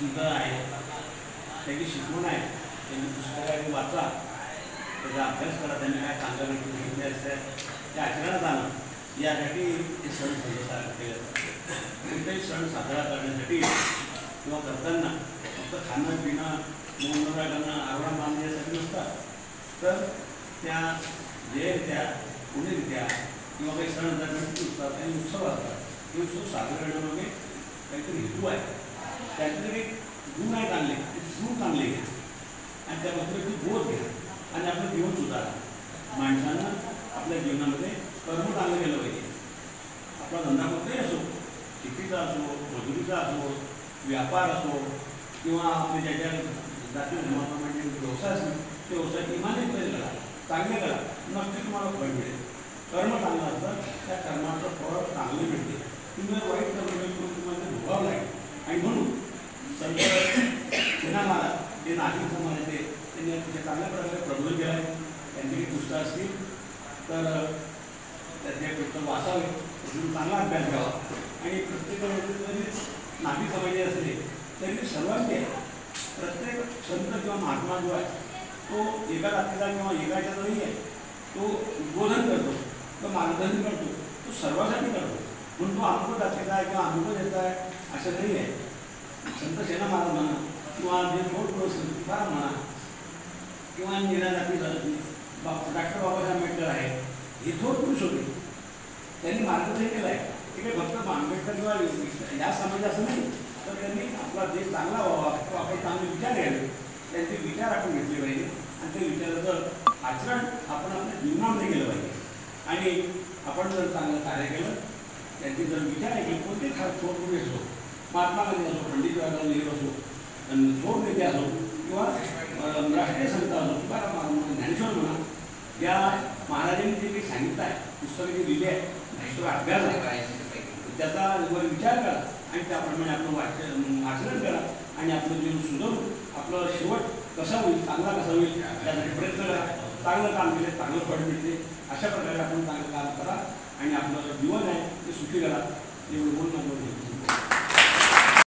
संत आहे, त्याची शिकवण आहे, त्यांनी पुस्तकाने वाचा, त्याचा अभ्यास करा, त्यांनी काय चांगलं गोष्टी घेतल्या असतात त्या आचरणात आणा, यासाठी हे सण साजरा केले जातात. कोणताही सण साजरा करण्यासाठी किंवा करताना फक्त खाणं पिणं मनोरंजन करणं आराम बांधणं यासाठी नसतात, तर त्या जयंत्या पुण्यरित्या किंवा काही सण गणपती असतात, काही उत्सव असतात, हे उत्सव साजरा करण्यामागे काहीतरी हेतू आहे, त्यातले एक गुण आहे चांगले, ते गुण चांगले घ्या आणि त्यापासून एक बोध घ्या आणि आपलं जीवन सुधारा. माणसानं आपल्या जीवनामध्ये कर्म चांगलं केलं पाहिजे. आपला धंदा कोणताही असो, शेतीचा असो, मजुरीचा असो, व्यापार असो किंवा आपले ज्याच्या जाती धर्माप्रमाणे व्यवसाय असेल ते व्यवसाय इमानदारीने करा, चांगले करा, नक्की तुम्हाला फळ मिळेल. कर्म चांगलं असतं, त्या कर्माचं फळ चांगले मिळते. तुम्ही वाईट कर्म करून तुम्हाला भोगावं लागेल. आणि म्हणून संत सेना महाराज जे नाशिक समाजाचे त्यांनी अतिशय चांगल्या प्रकारे प्रबोधन केलं आहे. त्यांची काही पुस्तकं असतील तर त्याचे पुस्तक वाचावे, चांगला अभ्यास घ्यावा आणि प्रत्येकाने जरी नाशिक समाजाचे असले तरी सर्वांचे प्रत्येक संत किंवा महात्मा जो आहे तो एका जातीचा किंवा एकाच्या नाही आहे, तो उद्बोधन करतो, तो मार्गदर्शन करतो, तो सर्वांसाठी करतो. म्हणून तो अमुक जातीचा आहे किंवा अमुक देत आहे असं नाही आहे. संत सेना महाराज म्हणा किंवा जे थोर पुरुष तुकाराम म्हणा किंवा निरा जाती डॉक्टर बाबासाहेब आंबेडकर आहे, हे थोर पुरुष होते, त्यांनी मार्गदर्शन केलं आहे. ते काही फक्त आंबेडकर किंवा या समाज असं नाही, तर त्यांनी आपला देश चांगला व्हावा किंवा आपण चांगले विचार घ्यावे, त्यांचे विचार आपण घेतले पाहिजे आणि ते विचाराचं आचरण आपण आपल्या जीवनामध्ये केलं पाहिजे. आणि आपण जर चांगलं कार्य केलं, त्यांचे जर विचार ऐकले, कोणते थोर पुरुष असो, महात्मा गांधी असो, पंडित जवाहरलाल नेहरू असो, थोर नेते असो किंवा राष्ट्रीय संत असो, तुकाराम ज्ञानेश्वर म्हणा, या महाराजांनी जे काही सांगितलं आहे, पुस्तकं जे लिहिले आहे, पुस्तक अभ्यास आहे, त्याचा विचार करा आणि त्याप्रमाणे आपलं आचरण करा आणि आपलं जीवन सुधारून आपलं शेवट कसा होईल, चांगला कसा होईल त्यासाठी प्रयत्न करा. चांगलं काम केलं चांगलं फळ मिळते. अशा प्रकारे आपण चांगलं काम करा आणि आपलं जीवन आहे ते सुखी करा. एवढं बोलणं